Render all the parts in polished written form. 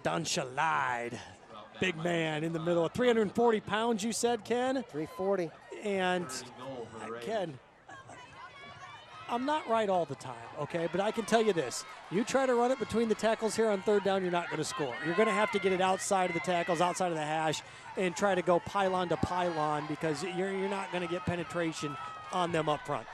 Dunchalide, big man in the middle. 340 pounds, you said, Ken? 340. And Ken, I'm not right all the time, okay? But I can tell you this. You try to run it between the tackles here on third down, you're not going to score. You're going to have to get it outside of the tackles, outside of the hash, and try to go pylon to pylon because you're not going to get penetration on them up front.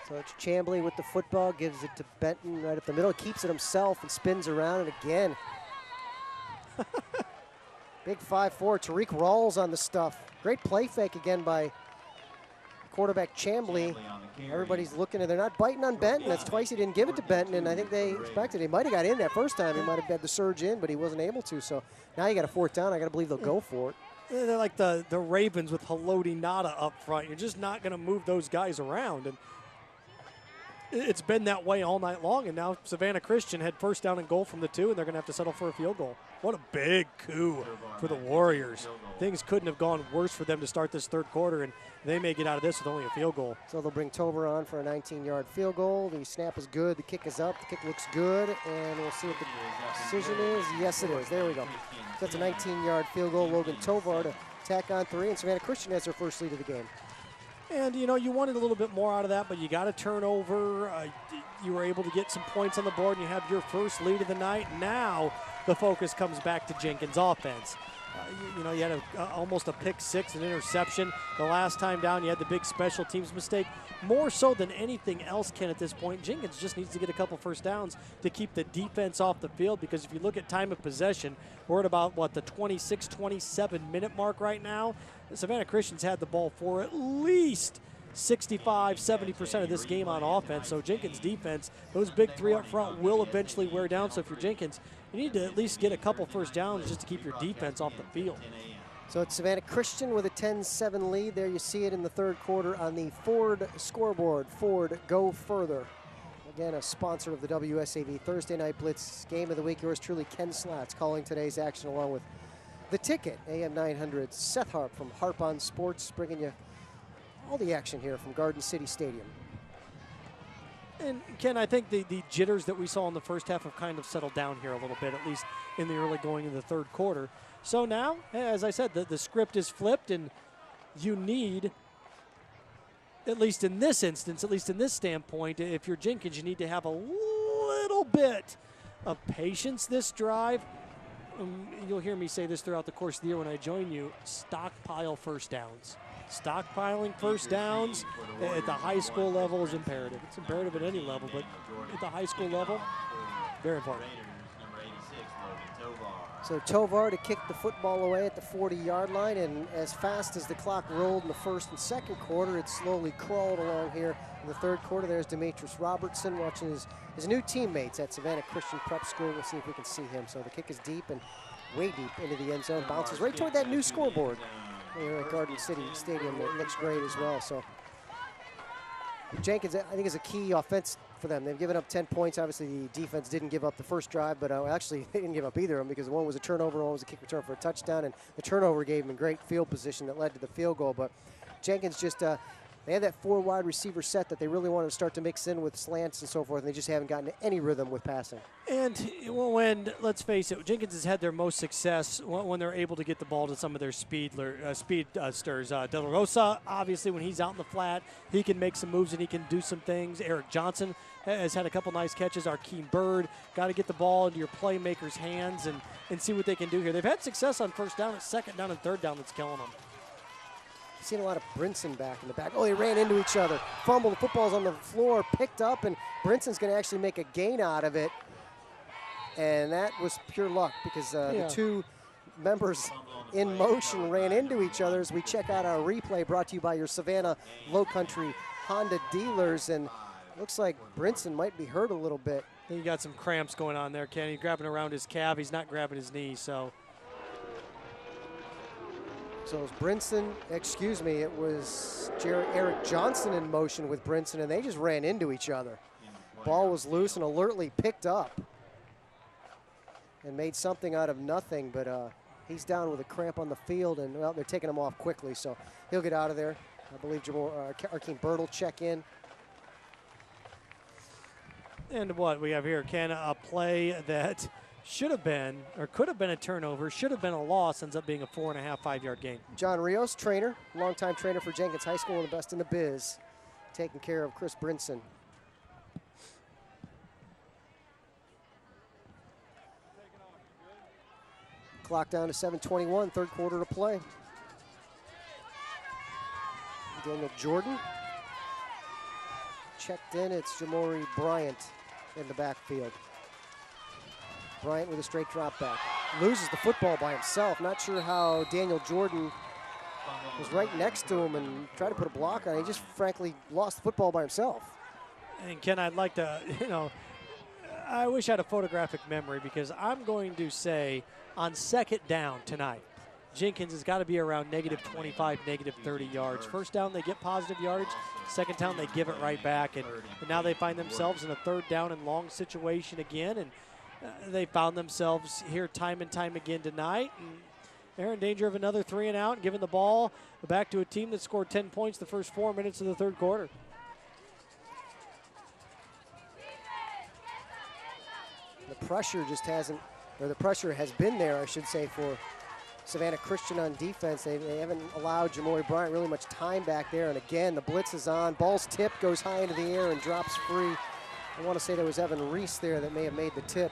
So it's Chambly with the football, gives it to Benton right up the middle, keeps it himself and spins around it again. Big 5'4", Tariq Rawls on the stuff. Great play fake again by quarterback Chambly. Everybody's looking, and they're not biting on Benton. That's twice he didn't give it to Benton, and I think they expected. He might have got in that first time. He might have had the surge in, but he wasn't able to. So now you got a fourth down. I got to believe they'll go for it. They're like the Ravens with Haloti Nada up front. You're just not going to move those guys around. And it's been that way all night long, and now Savannah Christian had first down and goal from the 2, and they're going to have to settle for a field goal. What a big coup for the Warriors. Things couldn't have gone worse for them to start this third quarter, and they may get out of this with only a field goal. So they'll bring Tovar on for a 19-yard field goal. The snap is good. The kick is up. The kick looks good, and we'll see what the decision is. Yes, it is. There we go. So that's a 19-yard field goal. Logan Tovar to tack on 3, and Savannah Christian has their first lead of the game. And, you know, you wanted a little bit more out of that, but you got a turnover. You were able to get some points on the board, and you have your first lead of the night. Now the focus comes back to Jenkins' offense. You know, you had almost a pick six, an interception. The last time down, you had the big special teams mistake. More so than anything else, Ken, at this point, Jenkins just needs to get a couple first downs to keep the defense off the field, because if you look at time of possession, we're at about, what, the 26, 27-minute mark right now. Savannah Christian's had the ball for at least 65, 70% of this game on offense. So Jenkins' defense, those big 3 up front will eventually wear down. So if you're Jenkins, you need to at least get a couple first downs just to keep your defense off the field. So it's Savannah Christian with a 10-7 lead. There you see it in the third quarter on the Ford scoreboard. Ford, go further. Again, a sponsor of the WSAV Thursday Night Blitz Game of the Week. Yours truly, Ken Slats, calling today's action along with The Ticket, AM 900, Seth Harp from Harp on Sports, bringing you all the action here from Garden City Stadium. And Ken, I think the jitters that we saw in the first half have kind of settled down here a little bit, at least in the early going in the third quarter. So now, as I said, the script is flipped, and you need, at least in this instance, at least in this standpoint, if you're Jenkins, you need to have a little bit of patience this drive. You'll hear me say this throughout the course of the year when I join you: stockpile first downs. Stockpiling first downs at the high school level is imperative. It's imperative at any level, but at the high school level, very important. So Tovar to kick the football away at the 40-yard line, and as fast as the clock rolled in the first and second quarter, it slowly crawled along here in the third quarter. There's Demetrius Robertson watching his new teammates at Savannah Christian Prep School. We'll see if we can see him. So the kick is deep and way deep into the end zone, bounces right toward that new scoreboard here at Garden City Stadium. It looks great as well. So Jenkins, I think, is a key offense for them. They've given up 10 points. Obviously, the defense didn't give up the first drive, but actually they didn't give up either of them, because one was a turnover, one was a kick return for a touchdown, and the turnover gave them a great field position that led to the field goal. But Jenkins just, they had that 4 wide receiver set that they really wanted to start to mix in with slants and so forth, and they just haven't gotten any rhythm with passing. And when, let's face it, Jenkins has had their most success when they're able to get the ball to some of their speedsters. De La Rosa, obviously, when he's out in the flat, he can make some moves and he can do some things. Eric Johnson has had a couple nice catches. Arkeem Bird, got to get the ball into your playmakers' hands and see what they can do here. They've had success on first down, it's second down and third down that's killing them. Seen a lot of Brinson back in the back. Oh, they ran into each other. Fumble, the football's on the floor, picked up, and Brinson's going to actually make a gain out of it. And that was pure luck, because the two members in motion ran into each other as we check out our replay, brought to you by your Savannah Low Country Honda dealers. And looks like Brinson might be hurt a little bit. He got some cramps going on there, Kenny. Grabbing around his calf. He's not grabbing his knee, so. So it was Brinson, excuse me, it was Eric Johnson in motion with Brinson, and they just ran into each other. Ball was loose and alertly picked up and made something out of nothing, but he's down with a cramp on the field, and, well, they're taking him off quickly, so he'll get out of there. I believe Arkeem Bird will check in. And what we have here, Ken, a play that should have been, or could have been a turnover, should have been a loss, ends up being a 4.5, 5-yard gain. John Rios, trainer, longtime trainer for Jenkins High School and the best in the biz, taking care of Chris Brinson. Clock down to 7:21, third quarter to play. Daniel Jordan. Checked in, it's Jamori Bryant in the backfield. Bryant with a straight drop back. Loses the football by himself. Not sure how Daniel Jordan was right next to him and tried to put a block on. He just frankly lost the football by himself. And Ken, I'd like to, I wish I had a photographic memory, because I'm going to say on second down tonight, Jenkins has got to be around -25, -30 yards. First down, they get positive yardage. Second down, they give it right back. And now they find themselves in a third down and long situation again. And they found themselves here time and time again tonight. And they're in danger of another 3 and out, and giving the ball back to a team that scored 10 points the first 4 minutes of the third quarter. The pressure just hasn't, or the pressure has been there, I should say, for Savannah Christian on defense. They haven't allowed Jamori Bryant really much time back there. And again, the blitz is on. Ball's tipped, goes high into the air and drops free. I want to say there was Evan Reese there that may have made the tip.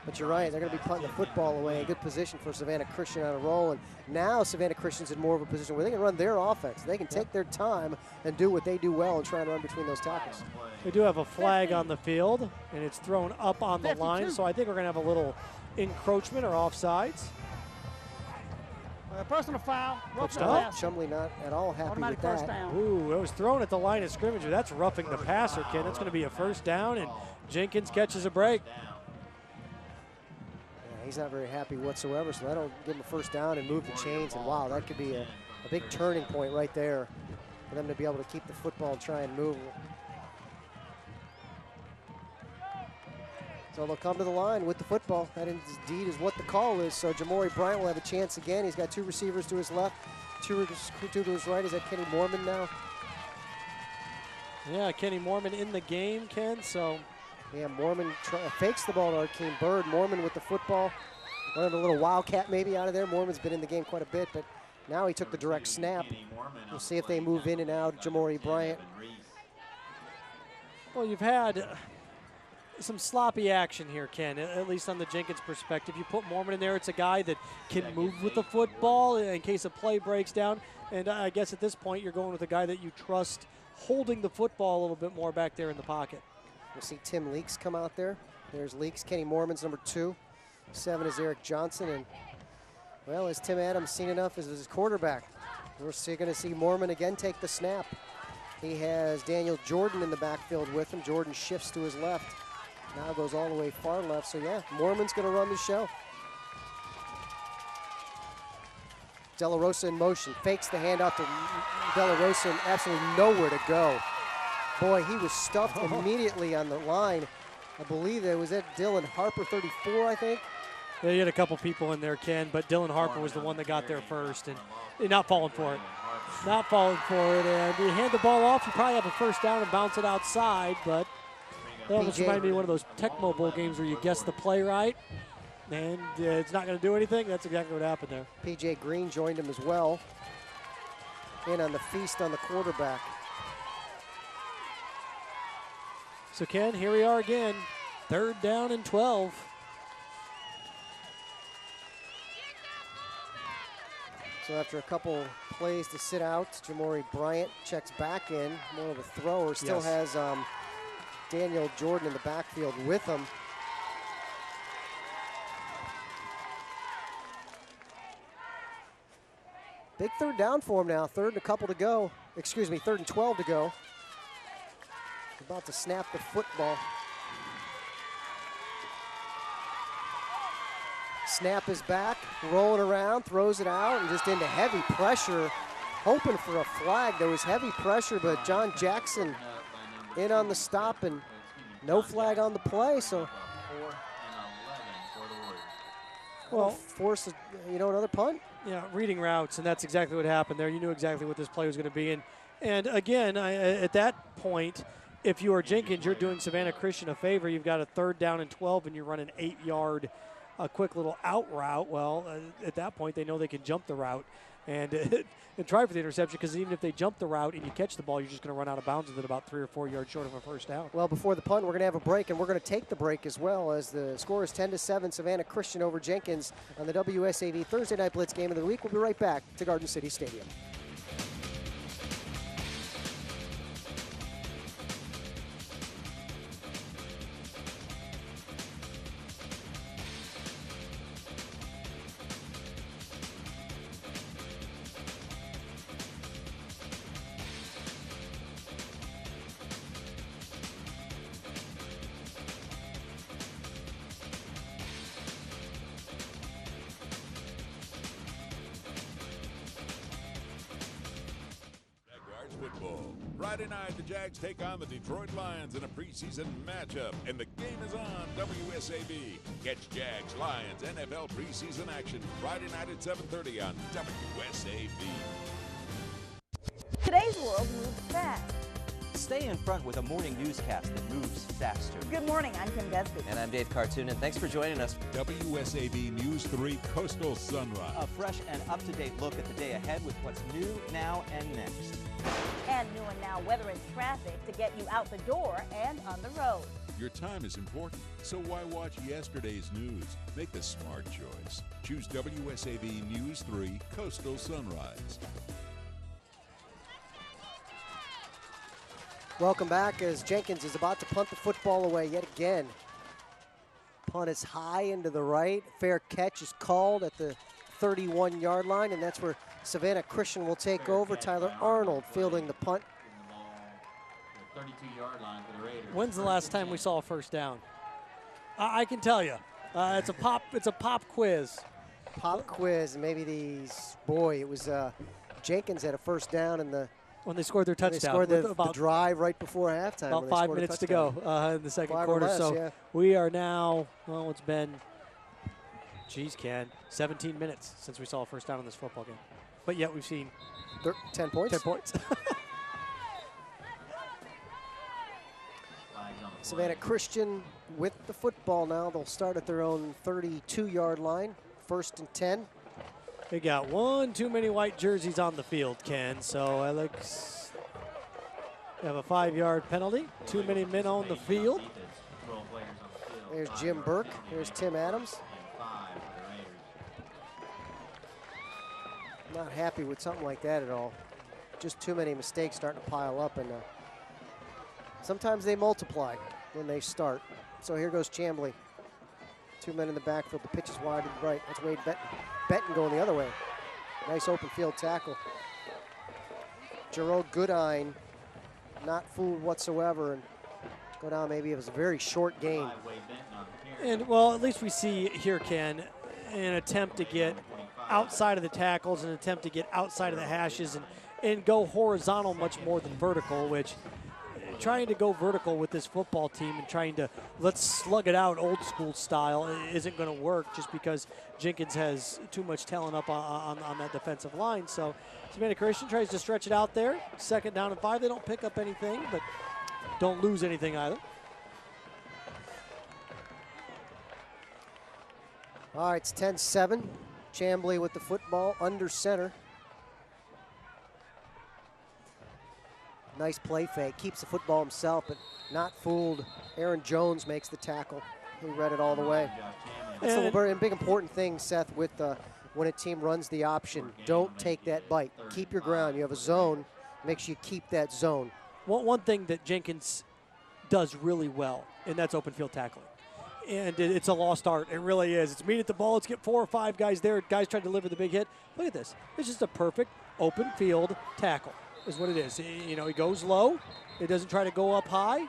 But you're right, they're going to be punting the football away. A good position for Savannah Christian on a roll. And now Savannah Christian's in more of a position where they can run their offense. They can take their time and do what they do well and try and run between those tackles. We do have a flag on the field, and it's thrown up on the line. So I think we're going to have a little encroachment or offsides. Personal foul. Chumley not at all happy with that. Ooh, it was thrown at the line of scrimmage. That's roughing the passer, Ken. That's going to be a first down, and Jenkins catches a break. Yeah, he's not very happy whatsoever, so that'll give him a first down and move the chains. And wow, that could be a big turning point right there for them to be able to keep the football and try and move. So they'll come to the line with the football. That indeed is what the call is. So Jamori Bryant will have a chance again. He's got 2 receivers to his left, 2 to his right. Is that Kenny Mormon now? Yeah, Kenny Mormon in the game, Ken. So yeah, Mormon fakes the ball to Arkeem Bird. Mormon with the football. Wanted a little wildcat maybe out of there. Mormon's been in the game quite a bit, but now he took the direct snap. We'll see if they move in and out. Jamori Bryant. Well, you've had some sloppy action here, Ken, at least on the Jenkins perspective. You put Mormon in there, it's a guy that can move with the football in case a play breaks down. And I guess at this point, you're going with a guy that you trust holding the football a little bit more back there in the pocket. We'll see Tim Leaks come out there. There's Leaks. Kenny Mormon's number 2. 7 is Eric Johnson. And, well, as Tim Adams seen enough as his quarterback, we're going to see Mormon again take the snap. He has Daniel Jordan in the backfield with him. Jordan shifts to his left. Now goes all the way far left. So, yeah, Mormon's going to run the show. De La Rosa in motion. Fakes the handoff to De La Rosa and absolutely nowhere to go. Boy, he was stuffed immediately on the line. I believe that was Dylan Harper, 34, I think. Yeah, you had a couple people in there, Ken, but Dylan Harper was the one that got there first, and not falling for it. Not falling for it, and you hand the ball off, you probably have a first down and bounce it outside, but that almost reminded me of one of those Tecmo Bowl games where you guess the play right, and it's not going to do anything. That's exactly what happened there. P.J. Green joined him as well, in on the feast on the quarterback. So, Ken, here we are again, 3rd down and 12. So after a couple plays to sit out, Jamori Bryant checks back in, more of a thrower. Still has Daniel Jordan in the backfield with him. Big 3rd down for him now. 3rd and a couple to go. Excuse me, 3rd and 12 to go. About to snap the football. Snap is back, rolling around, throws it out, and just into heavy pressure, hoping for a flag. There was heavy pressure, but John Jackson in on the stop, and no flag on the play, so. Well, force another punt. Yeah, reading routes, and that's exactly what happened there. You knew exactly what this play was going to be, and again, at that point, if you are Jenkins, you're doing Savannah Christian a favor. You've got a 3rd down and 12, and you run an 8-yard, quick little out route. Well, at that point, they know they can jump the route and try for the interception, because even if they jump the route and you catch the ball, you're just going to run out of bounds with it about 3 or 4 yards short of a first down. Well, before the punt, we're going to have a break, and we're going to take the break as well, as the score is 10-7, Savannah Christian over Jenkins on the WSAV Thursday Night Blitz Game of the Week. We'll be right back to Garden City Stadium. Friday night, the Jags take on the Detroit Lions in a preseason matchup, and the game is on WSAV. Catch Jags Lions NFL preseason action Friday night at 7:30 on WSAV. Today's world moves fast. Stay in front with a morning newscast that moves faster. Good morning, I'm Kim Desby. And I'm Dave Cartoon, and thanks for joining us. WSAV News 3 Coastal Sunrise. A fresh and up-to-date look at the day ahead with what's new, now, and next. And new and now weather and traffic to get you out the door and on the road. Your time is important, so why watch yesterday's news? Make the smart choice. Choose WSAV News 3 Coastal Sunrise. Welcome back, as Jenkins is about to punt the football away yet again. Punt is high into the right. Fair catch is called at the 31-yard line, and that's where Savannah Christian will take over. Tyler Arnold fielding the punt. 32-yard line for the Raiders. When's the last time we saw a first down? I can tell you. It's a pop quiz. Pop quiz, and maybe it was Jenkins had a first down in the when they scored their touchdown. They scored the drive right before halftime. About 5 minutes to go in the second quarter. Less, so yeah. We are now, well, it's been, 17 minutes since we saw a first down in this football game. But yet we've seen 10 points. 10 points. Savannah Christian with the football now. They'll start at their own 32-yard line, 1st and 10. They got one too many white jerseys on the field, Ken. So Alex have a 5-yard penalty. Too many men on the field. There's Jim Burke. There's Tim Adams. Not happy with something like that at all. Just too many mistakes starting to pile up, and sometimes they multiply when they start. So here goes Chambly. 2 men in the backfield. The pitch is wide to the right. That's Wade Benton. Benton going the other way. Nice open field tackle. Jerome Goodine not fooled whatsoever, and go down. Maybe it was a very short game. And, well, at least we see here, Ken, an attempt to get outside of the tackles, an attempt to get outside of the hashes and go horizontal much more than vertical, which trying to go vertical with this football team and trying to let's slug it out old school style isn't going to work, just because Jenkins has too much talent up on that defensive line. So Savannah Christian tries to stretch it out there. 2nd down and 5. They don't pick up anything, but don't lose anything either. All right, it's 10-7. Chambly with the football under center. Nice play fake. Keeps the football himself, but not fooled. Aaron Jones makes the tackle. He read it all the way. That's a very big important thing, Seth, with when a team runs the option. Don't take that bite. Keep your ground. You have a zone. Make sure you keep that zone. One thing that Jenkins does really well, and that's open field tackling. And it's a lost art. It really is. It's meet at the ball. Let's get 4 or 5 guys there. Guys trying to deliver the big hit. Look at this. It's just a perfect open field tackle is what it is. He goes low. He doesn't try to go up high.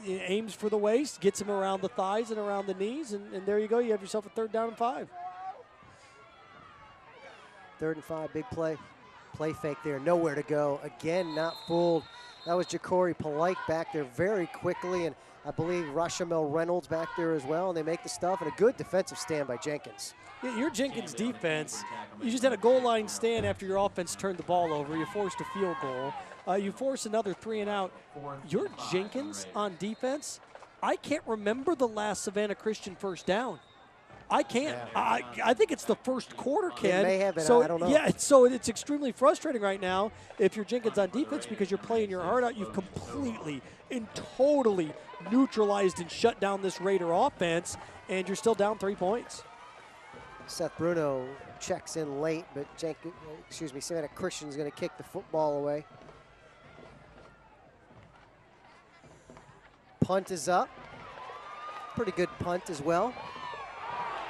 He aims for the waist, gets him around the thighs and around the knees, and there you go. You have yourself a 3rd down and 5. 3rd and 5, big play. Play fake there, nowhere to go. Again, not fooled. That was Ja'Cory Polite back there very quickly, and I believe Rashamel Reynolds back there as well, and they make the stuff, and a good defensive stand by Jenkins. Yeah, your Jenkins defense, you just had a goal line stand after your offense turned the ball over. You forced a field goal. You force another 3 and out. You're Jenkins on defense. I can't remember the last Savannah Christian first down. I can't. I think it's the first quarter, Ken. It may have been, so, I don't know. Yeah, so it's extremely frustrating right now if you're Jenkins on defense because you're playing your heart out. You've completely and totally neutralized and shut down this Raider offense, and you're still down 3 points. Seth Bruno checks in late, but Savannah Christian's going to kick the football away. Punt is up. Pretty good punt as well.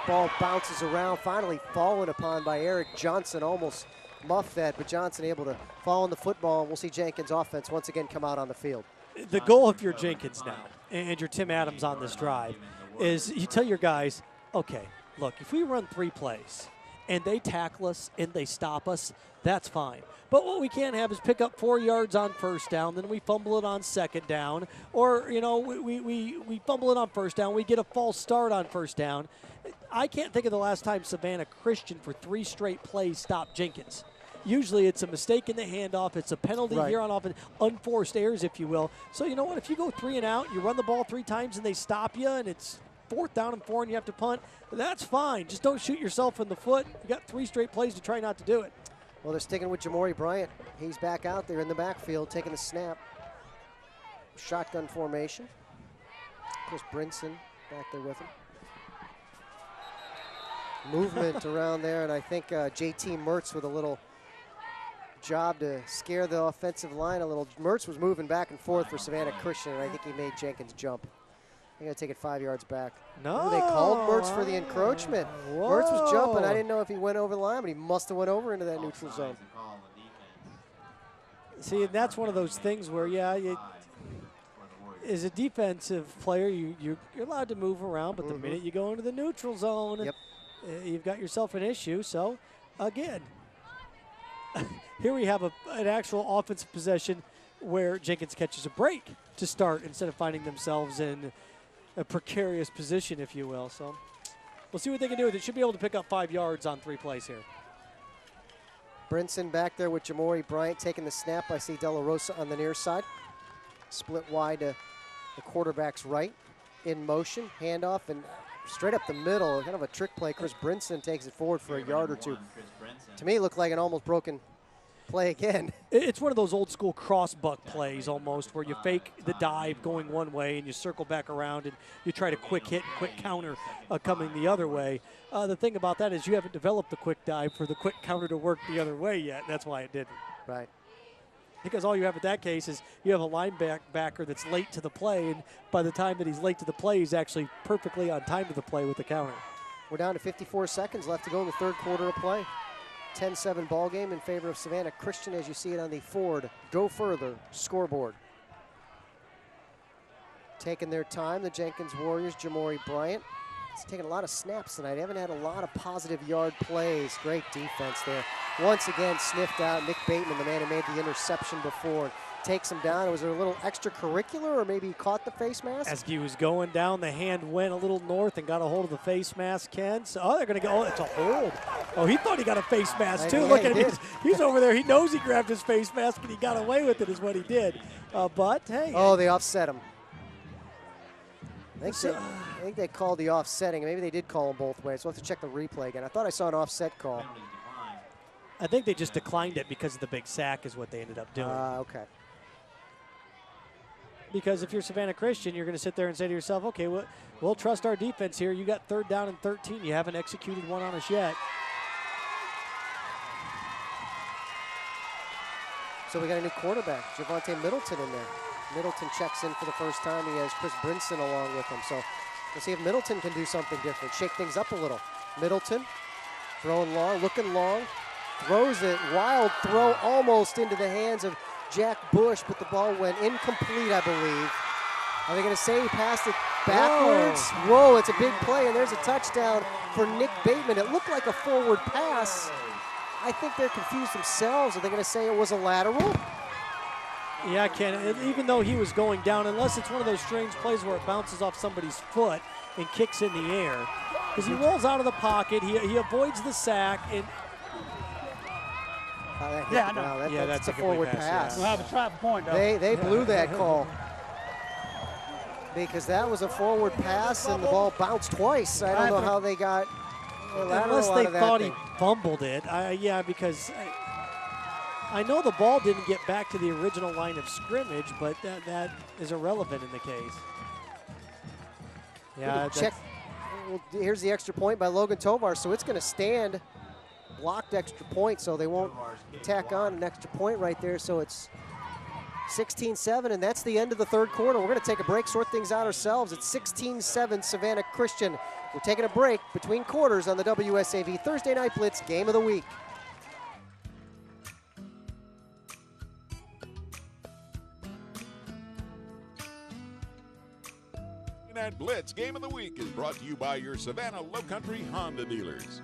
Ball bounces around, finally fallen upon by Eric Johnson. Almost muffed that, but Johnson able to fall on the football, and we'll see Jenkins' offense once again come out on the field. The goal if you're Jenkins now, and you're Tim Adams on this drive, is you tell your guys, okay, look, if we run 3 plays and they tackle us and they stop us, that's fine. But what we can't have is pick up 4 yards on first down, then we fumble it on second down, or, you know, we fumble it on first down, we get a false start on first down. I can't think of the last time Savannah Christian for 3 straight plays stopped Jenkins. Usually it's a mistake in the handoff, it's a penalty here on offense, unforced errors, if you will. So you know what, if you go 3 and out, you run the ball 3 times and they stop you and it's 4th down and 4 and you have to punt, that's fine. Just don't shoot yourself in the foot. You got 3 straight plays to try not to do it. Well, they're sticking with Jamori Bryant. He's back out there in the backfield taking the snap. Shotgun formation. Chris Brinson back there with him. Movement around there, and I think JT Mertz with a little job to scare the offensive line a little. Mertz was moving back and forth for Savannah Christian, and I think he made Jenkins jump. They're going to take it 5 yards back. No. Ooh, they called Mertz for the encroachment. Whoa. Mertz was jumping. I didn't know if he went over the line, but he must have went over into that neutral zone. See, and that's one of those things where, as a defensive player, you're allowed to move around, but the minute you go into the neutral zone, you've got yourself an issue. So, again, here we have an actual offensive possession where Jenkins catches a break to start instead of finding themselves in a precarious position, if you will. So we'll see what they can do. They should be able to pick up 5 yards on 3 plays here. Brinson back there with Jamori Bryant taking the snap. I see De La Rosa on the near side. Split wide to the quarterback's right. In motion, handoff, and straight up the middle. Kind of a trick play. Chris Brinson takes it forward for a yard or 2. To me, it looked like an almost broken play again. It's one of those old school cross buck plays almost where you fake the dive going one way and you circle back around and you try to quick hit and quick counter coming the other way. The thing about that is you haven't developed the quick dive for the quick counter to work the other way yet. That's why it didn't. Right. Because all you have in that case is you have a linebacker that's late to the play, and by the time that he's late to the play, he's actually perfectly on time to the play with the counter. We're down to 54 seconds left to go in the 3rd quarter of play. 10-7 ball game in favor of Savannah Christian as you see it on the Ford Go Further scoreboard. Taking their time, the Jenkins Warriors, Jamori Bryant. He's taken a lot of snaps tonight. They haven't had a lot of positive yard plays. Great defense there. Once again sniffed out Nick Bateman, the man who made the interception before. Takes him down. Was there a little extracurricular, or maybe he caught the face mask? As he was going down, the hand went a little north and got a hold of the face mask, Ken. So, they're going to go, it's a hold. Oh, he thought he got a face mask, too. Look at him. He's over there. He knows he grabbed his face mask, and he got away with it is what he did. But, hey. Oh, they offset him. I think they called the offsetting. Maybe they did call them both ways. So we'll have to check the replay again. I thought I saw an offset call. I think they just declined it because of the big sack is what they ended up doing. Okay. Because if you're Savannah Christian, you're going to sit there and say to yourself, okay, we'll trust our defense here. You got 3rd down and 13. You haven't executed one on us yet. So we got a new quarterback, Javonte Middleton in there. Middleton checks in for the first time. He has Chris Brinson along with him. So we'll see if Middleton can do something different, shake things up a little. Middleton throwing long, looking long, throws it, wild throw almost into the hands of Jack Bush, but the ball went incomplete, I believe. Are they going to say he passed it backwards? Whoa, it's a big play, and there's a touchdown for Nick Bateman. It looked like a forward pass. I think they're confused themselves. Are they going to say it was a lateral? Yeah, Ken, even though he was going down, unless it's one of those strange plays where it bounces off somebody's foot and kicks in the air. Because he rolls out of the pocket, he avoids the sack, and Yeah, I know. Wow, Yeah, that's a incomplete forward pass, pass. We'll have a trap point, though. They blew that call because that was a forward pass and the ball bounced twice. I don't know how they got lateral Unless out they of that thought thing. he fumbled it. Yeah, because I know the ball didn't get back to the original line of scrimmage, but that is irrelevant in the case. Yeah, Check. Well, here's the extra point by Logan Tovar, so it's going to stand. Blocked extra point, so they won't tack on an extra point right there. So it's 16-7, and that's the end of the third quarter. We're going to take a break, sort things out ourselves. It's 16-7 Savannah Christian. We're taking a break between quarters on the WSAV Thursday Night Blitz Game of the Week. Night Blitz Game of the Week is brought to you by your Savannah Lowcountry Honda dealers.